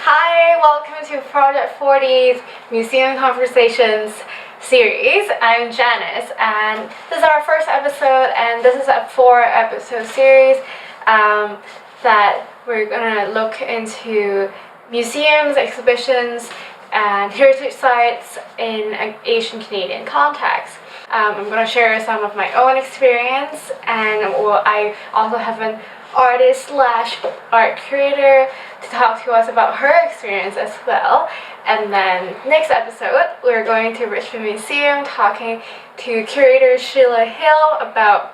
Hi, welcome to Project 40's Museum Conversations series. I'm Janice, and this is our first episode, and this is a 4-episode series that we're gonna look into museums, exhibitions, and heritage sites in an Asian Canadian context. I'm going to share some of my own experience, and I also have an artist/art curator to talk to us about her experience as well. And then next episode, we're going to Richmond Museum talking to curator Sheila Hill about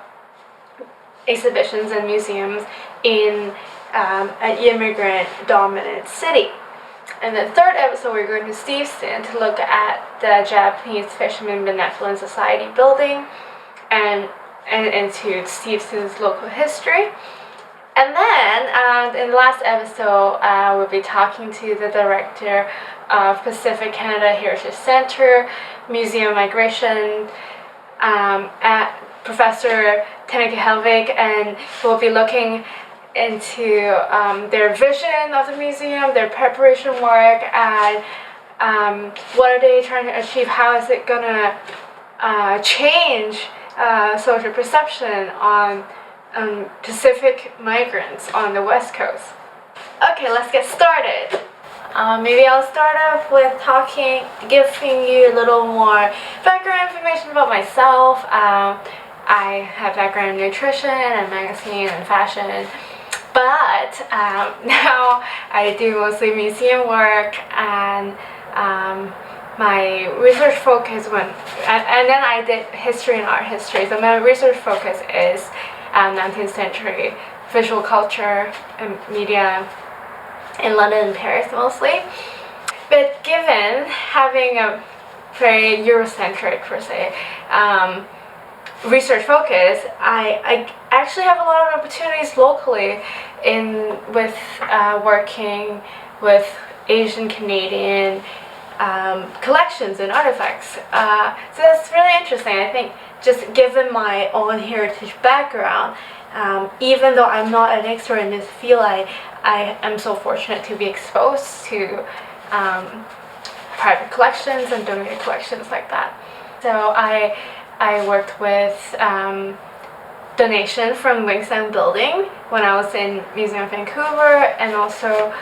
exhibitions and museums in an immigrant-dominant city. In the third episode, we're going to Steveston to look at the Japanese Fishermen Benevolent Society building and into Steveston's local history. And then in the last episode, we'll be talking to the director of Pacific Canada Heritage Centre, Museum Migration, at Professor Tenneke Helvig, and we'll be looking into their vision of the museum, their preparation work, and what are they trying to achieve, how is it gonna change social perception on Pacific migrants on the West Coast. Okay, let's get started. Maybe I'll start off with giving you a little more background information about myself. I have background in nutrition and magazine and fashion. But now I do mostly museum work, and my research focus and then I did history and art history. So my research focus is 19th century visual culture and media in London and Paris mostly. But given having a very Eurocentric per se research focus, I actually have a lot of opportunities locally with working with Asian Canadian collections and artifacts. So that's really interesting. I think just given my own heritage background, even though I'm not an expert in this field, I am so fortunate to be exposed to private collections and donated collections like that. So I worked with donation from Wingspan Building when I was in Museum Vancouver, and also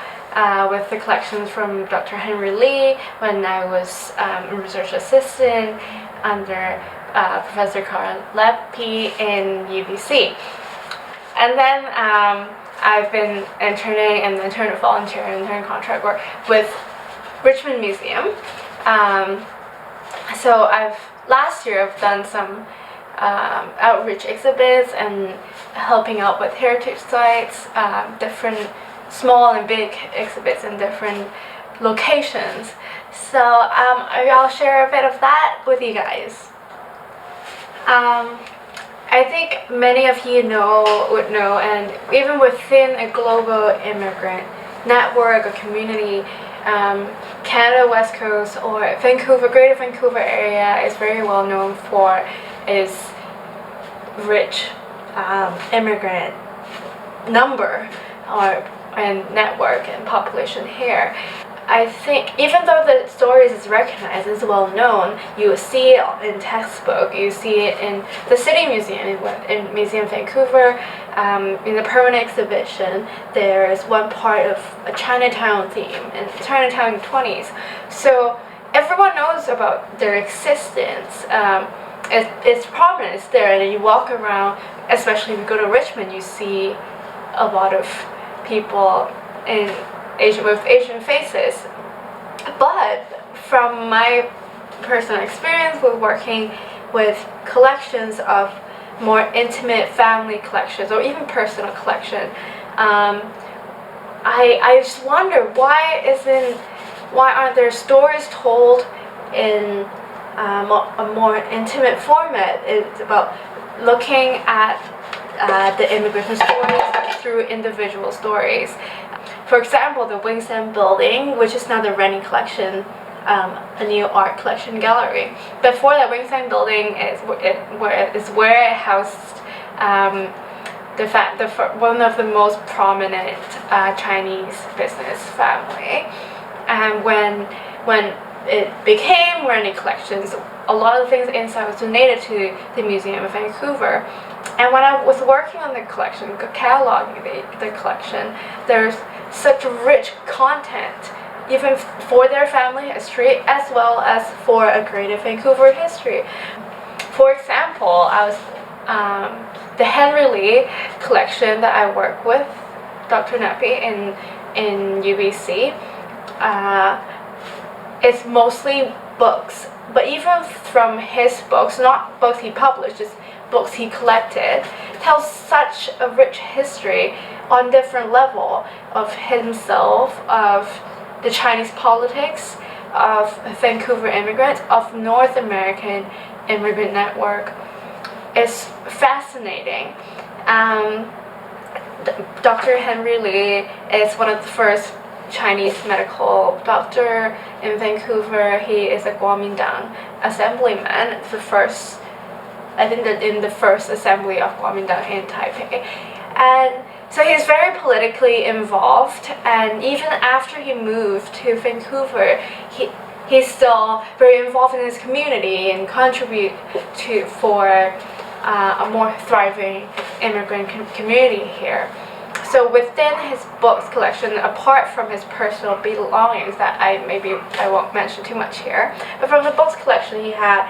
with the collections from Dr. Henry Li when I was a research assistant under Professor Carl Leppi in UBC. And then I've been interning and intern volunteer and intern contract work with Richmond Museum. So last year I've done some outreach exhibits and helping out with heritage sites, different small and big exhibits in different locations. So I'll share a bit of that with you guys. I think many of you would know, and even within a global immigrant network or community, Canada West Coast or Vancouver, Greater Vancouver area is very well known for its rich immigrant number and network and population here. I think even though the stories is recognized, is well known, you see it in textbook, you see it in the City Museum, in Museum Vancouver, in the permanent exhibition, there is one part of a Chinatown theme, and Chinatown 20s. So everyone knows about their existence. It's prominent, it's there, and you walk around, especially if you go to Richmond, you see a lot of people with Asian faces. But from my personal experience with working with collections of more intimate family collections or even personal collection, I just wonder why aren't there stories told in a more intimate format? It's about looking at the immigration stories through individual stories. For example, the Wingspan Building, which is now the Rennie Collection, a new art collection gallery. Before that, Wingspan Building is where it housed one of the most prominent Chinese business family. And when it became Rennie Collections, a lot of the things inside was donated to the Museum of Vancouver. And when I was working on the collection, cataloging the collection, there's such rich content, even for their family history as well as for a greater Vancouver history. For example, I was the Henry Li collection that I work with, Dr. Neppy in UBC. It's mostly books, but even from his books, not books he published, just books he collected, tells such a rich history on different level of himself, of the Chinese politics, of Vancouver immigrants, of North American immigrant network. It's fascinating. Dr. Henry Li is one of the first Chinese medical doctor in Vancouver. He is a Kuomintang assemblyman, the first, I think that in the first assembly of Kuomintang in Taipei. And so he's very politically involved, and even after he moved to Vancouver, he's still very involved in his community and contribute for a more thriving immigrant community here. So within his books collection, apart from his personal belongings that I won't mention too much here, but from the books collection he had,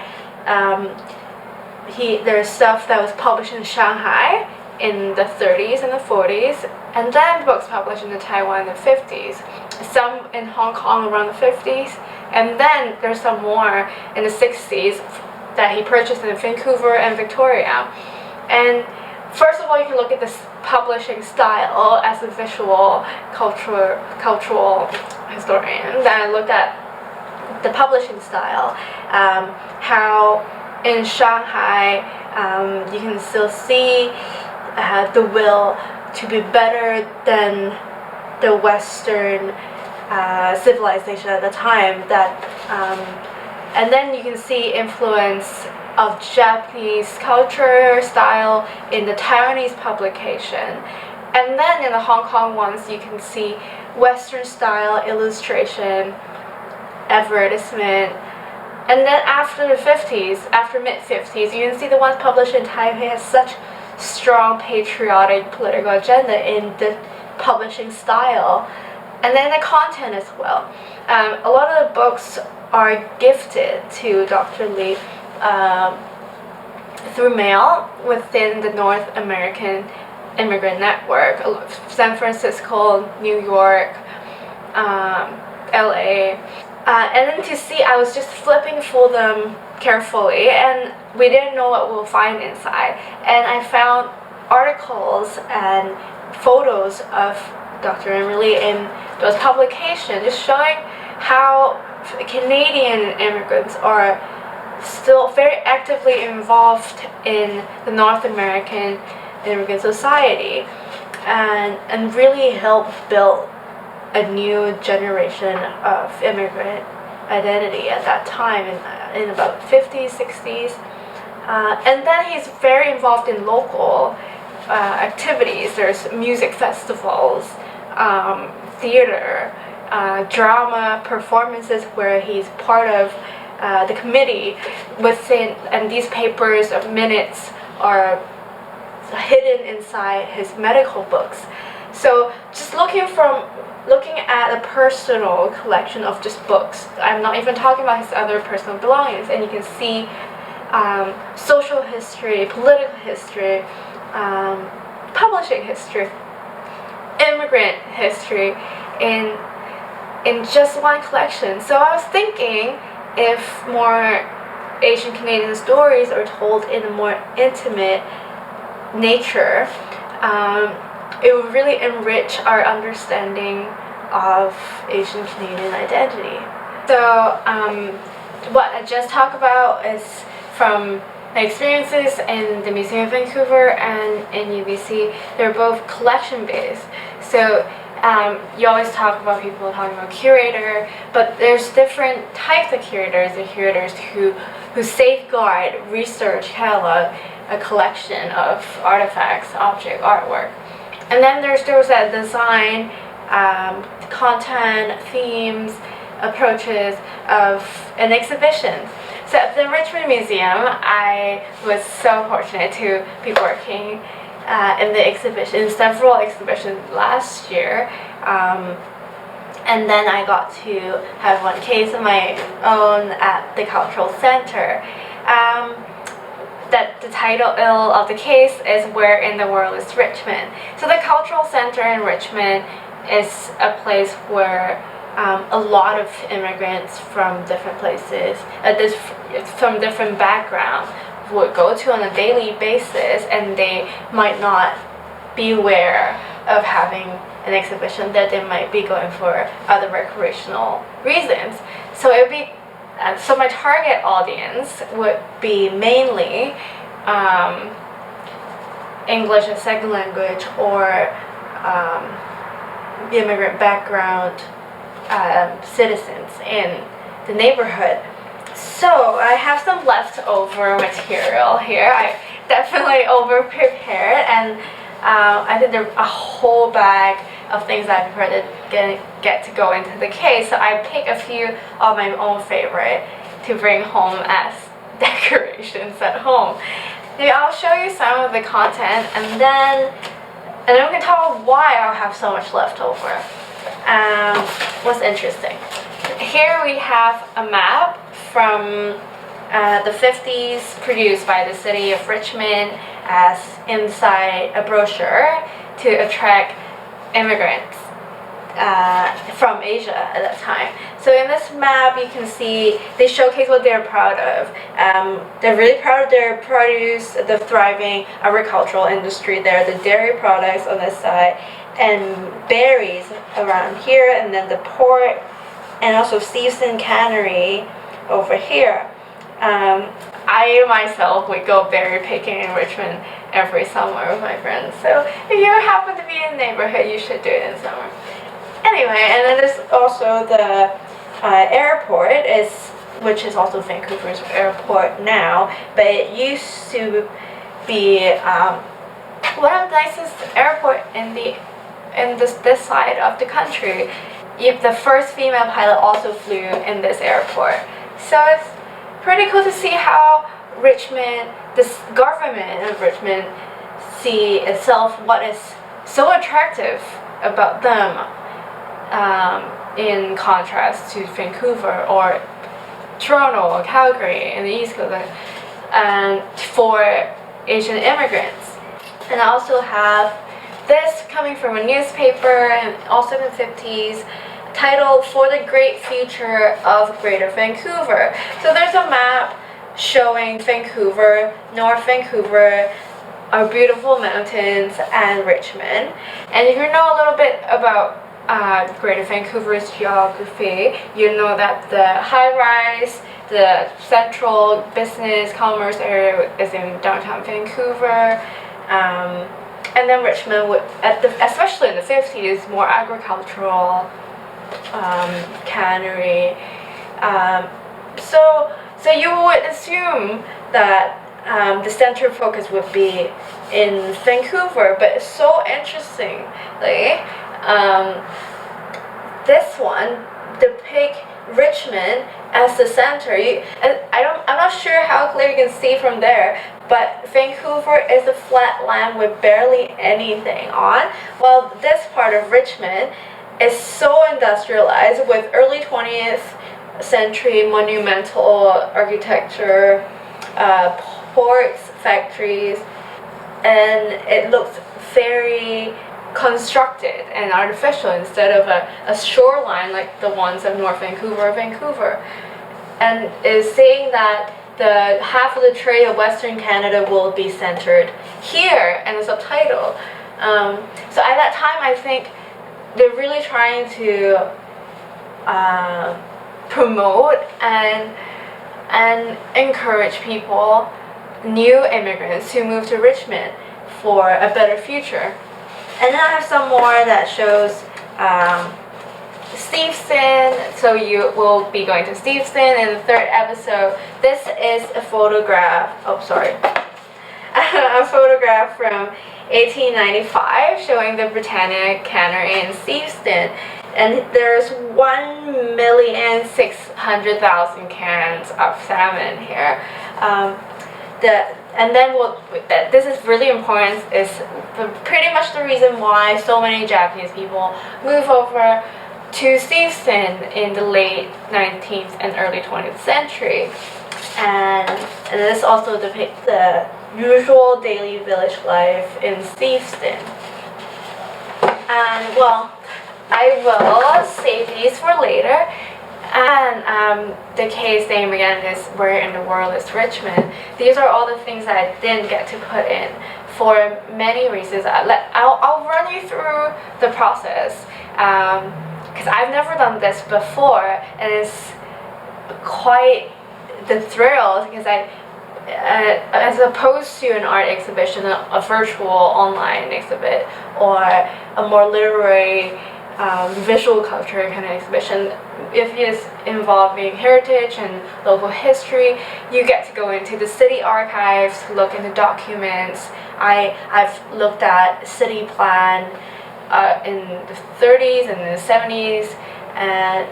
there's stuff that was published in Shanghai in the 30s and the 40s, and then books published in Taiwan in the 50s, some in Hong Kong around the 50s, and then there's some more in the 60s that he purchased in Vancouver and Victoria. And first of all, you can look at this publishing style as a visual cultural historian. Then I looked at the publishing style, how in Shanghai you can still see the will to be better than the Western civilization at the time. And then you can see influence of Japanese culture style in the Taiwanese publication. And then in the Hong Kong ones, you can see Western style illustration, advertisement. And then after the 50s, after mid-50s, you can see the ones published in Taipei has such strong patriotic political agenda in the publishing style. And then the content as well. A lot of the books are gifted to Dr. Li through mail within the North American immigrant network, San Francisco, New York, LA. And then to see, I was just flipping through them carefully, and we didn't know what we'll find inside. And I found articles and photos of Dr. Emily in those publications, just showing how Canadian immigrants are still very actively involved in the North American immigrant society, and really help build a new generation of immigrant identity at that time in about 50s, 60s. And then he's very involved in local activities. There's music festivals, theater, drama performances where he's part of the committee within, and these papers of minutes are hidden inside his medical books. So just looking at a personal collection of just books, I'm not even talking about his other personal belongings, and you can see social history, political history, publishing history, immigrant history in just one collection. So I was thinking, if more Asian Canadian stories are told in a more intimate nature, it would really enrich our understanding of Asian Canadian identity. So what I just talked about is from my experiences in the Museum of Vancouver and in UBC. They're both collection based. So you always talk about people talking about curator, but there's different types of curators. The curators who who safeguard research catalog, a collection of artifacts, object, artwork. And then there's that design, content, themes, approaches of an exhibition. So at the Richmond Museum, I was so fortunate to be working in the exhibition, in several exhibitions last year. And then I got to have one case of my own at the Cultural Center. That the title of the case is Where in the World is Richmond? So the Cultural Center in Richmond is a place where a lot of immigrants from different places, from different backgrounds, would go to on a daily basis, and they might not be aware of having an exhibition, that they might be going for other recreational reasons. So it would be so my target audience would be mainly English as second language, or immigrant background citizens in the neighborhood. So I have some leftover material here. I definitely over prepared, and I think there's a whole bag of things I prepared to get to go into the case. So I picked a few of my own favorite to bring home as decorations at home. Maybe I'll show you some of the content, and then we can talk about why I'll have so much left over. What's interesting. Here we have a map from the 50s, produced by the city of Richmond as inside a brochure to attract immigrants from Asia at that time. So in this map, you can see they showcase what they're proud of. They're really proud of their produce, the thriving agricultural industry there, the dairy products on this side, and berries around here, and then the port, and also season cannery over here. I myself would go berry picking in Richmond every summer with my friends. So if you happen to be in the neighborhood, you should do it in summer. Anyway, and then there's also the airport, which is also Vancouver's airport now, but it used to be one of the nicest airport in this side of the country. The first female pilot also flew in this airport. So it's pretty cool to see how Richmond, this government of Richmond, see itself, what is so attractive about them, in contrast to Vancouver or Toronto or Calgary in the East Coast, and for Asian immigrants. And I also have this coming from a newspaper, and also in the 50s, titled For the Great Future of Greater Vancouver. So there's a map showing Vancouver, North Vancouver, our beautiful mountains, and Richmond. And if you know a little bit about Greater Vancouver's geography, you know that the high-rise, the central business commerce area is in downtown Vancouver, and then Richmond would, especially in the 50s, more agricultural, cannery. So you would assume that the center focus would be in Vancouver, but it's so interestingly, this one depicts Richmond as the center. I'm not sure how clear you can see from there, but Vancouver is a flat land with barely anything on, while this part of Richmond is so industrialized with early 20th century monumental architecture, ports, factories, and it looks very constructed and artificial instead of a shoreline like the ones of North Vancouver or Vancouver. And is saying that the half of the trade of Western Canada will be centered here, and the subtitle. So at that time, I think they're really trying to promote and encourage people, new immigrants, to move to Richmond for a better future. And then I have some more that shows Steveston, so you will be going to Steveston in the third episode. This is a photograph, a photograph from 1895 showing the Britannia cannery in Steveston. And there's 1,600,000 cans of salmon here. This is really important, is pretty much the reason why so many Japanese people move over to Steveston in the late 19th and early 20th century. And this also depicts the usual daily village life in Steveston. And well, I will save these for later. And the case name again is Where in the World is Richmond. These are all the things that I didn't get to put in for many reasons. I'll run you through the process because I've never done this before, and it's quite the thrill because as opposed to an art exhibition, a virtual online exhibit, or a more literary visual culture kind of exhibition, if it is involving heritage and local history, you get to go into the city archives, look into documents. I've looked at city plan in the 30s and the 70s, and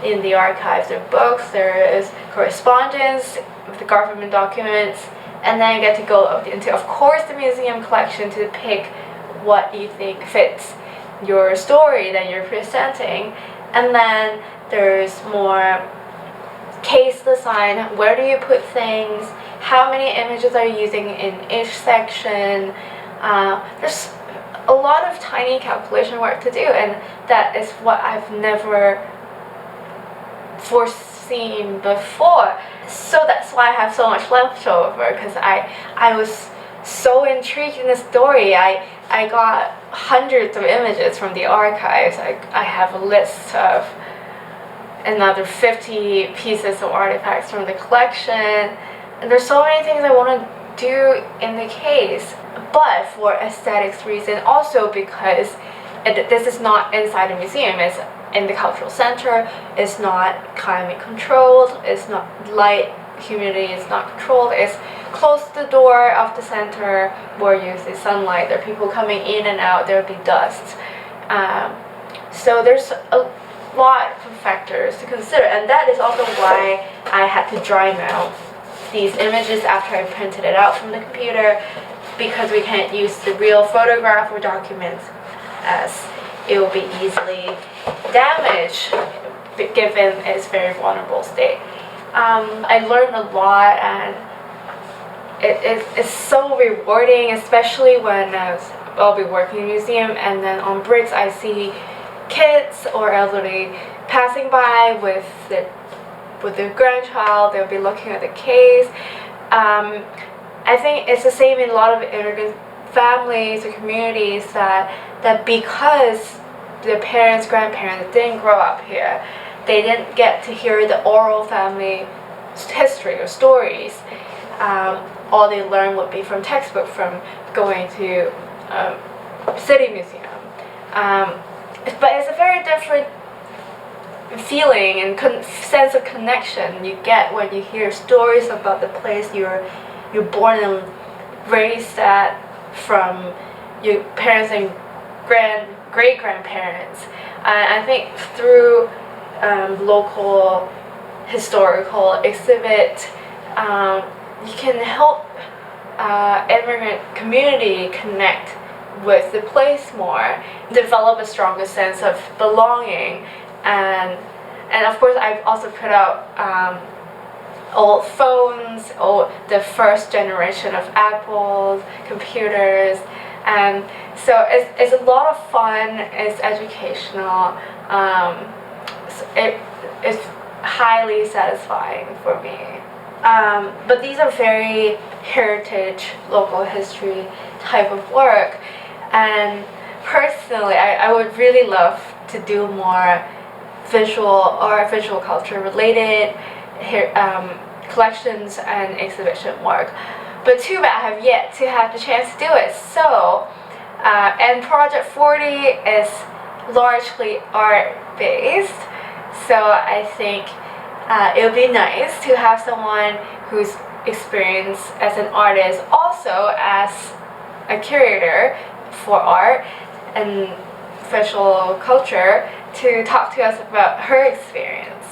in the archives there are books, there is correspondence with the government documents, and then you get to go into, of course, the museum collection to pick what you think fits your story that you're presenting. And then there's more case design. Where do you put things? How many images are you using in each section? There's a lot of tiny calculation work to do, and that is what I've never foreseen before. So that's why I have so much left over, because I was so intrigued in the story. I got hundreds of images from the archives. I have a list of another 50 pieces of artifacts from the collection, and there's so many things I want to do in the case, but for aesthetics reason, also because this is not inside a museum, it's in the cultural center, it's not climate controlled, it's not light, humidity is not controlled, it's close to the door of the center where you see sunlight, there are people coming in and out, there will be dust. So there's a lot of factors to consider, and that is also why I had to dry mount these images after I printed it out from the computer, because we can't use the real photograph or documents as it will be easily damaged given its very vulnerable state. I learned a lot, and it's so rewarding, especially when I'll be working in a museum and then on breaks I see kids or elderly passing by with their grandchild. They'll be looking at the case. I think it's the same in a lot of immigrant families or communities that because their parents, grandparents didn't grow up here, they didn't get to hear the oral family history or stories. All they learn would be from textbook, from going to city museum. But it's a very different feeling and sense of connection you get when you hear stories about the place you're born and raised at, from your parents and great-grandparents. I think through local historical exhibit, you can help immigrant community connect with the place more, develop a stronger sense of belonging, and of course I've also put out old phones, the first generation of Apples, computers, and so it's a lot of fun, it's educational, it's highly satisfying for me. But these are very heritage, local history type of work, and personally I would really love to do more visual or visual culture related collections and exhibition work, but too bad I have yet to have the chance to do it. So and Project 40 is largely art-based. So I think it would be nice to have someone who's experienced as an artist, also as a curator for art and visual culture, to talk to us about her experience.